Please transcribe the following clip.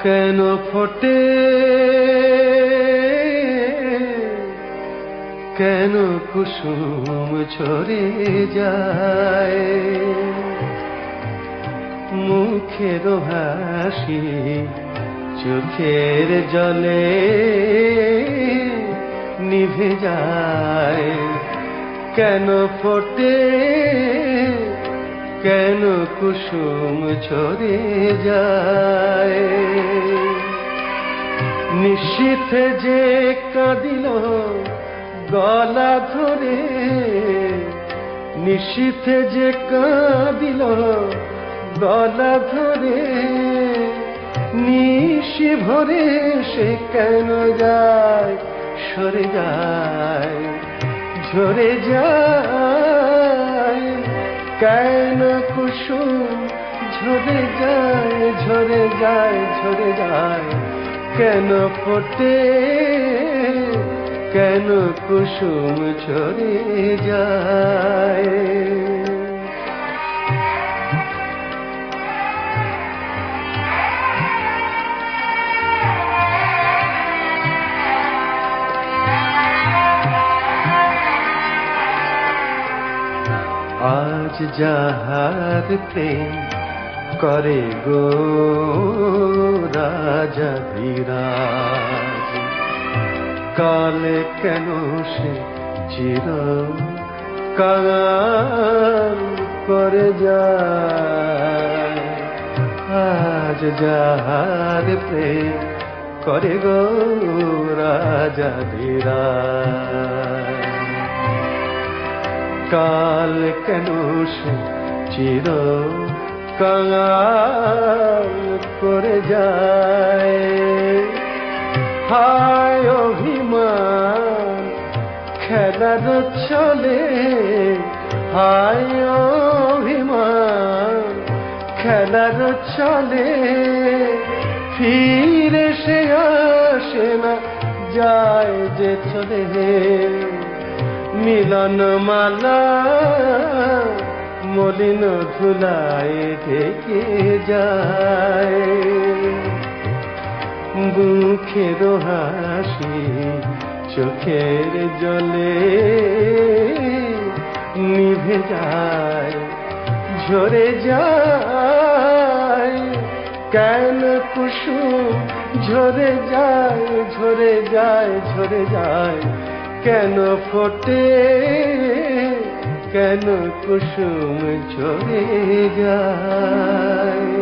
কেন ফোটে কেন কুসুম ঝরে যায় মুখের হাসি চোখের জলে নিভে যায় কেন ফোটে কেন কুসুম ঝরে যায় নিশীথে যে কাঁদিল গলা ধরে নিশীথে যে কাঁদিল গলা ধরে নিশি ভরে সে কেন যায় সরে যায় ঝরে যায় কেন কুসুম ঝরে যায় ঝরে যায় ঝরে যায় কেন ফোটে কেন কুসুম ঝরে যায় আজ যাহার প্রেম করে গো রাজা ধীরাজ কাল কেন সে চির কাল করে যায় আজ যাহার প্রেম করে গো রাজা ধীরাজ কাল কেন সে চির কাল করে যায় হায় অভিমান খেলার চলে হায় অভিমান খেলার চলে ফিরে সে আসে না যায় যে চলে মিলন মালা মলিন ধুলায় ঢেকে যায় বুকের হাসি চোখের জলে নিভে যায় ঝরে যায় কেন কুসুম ঝরে যায় ঝরে যায় ঝরে যায় কেন ফোটে কেন কুসুম ঝরে যায়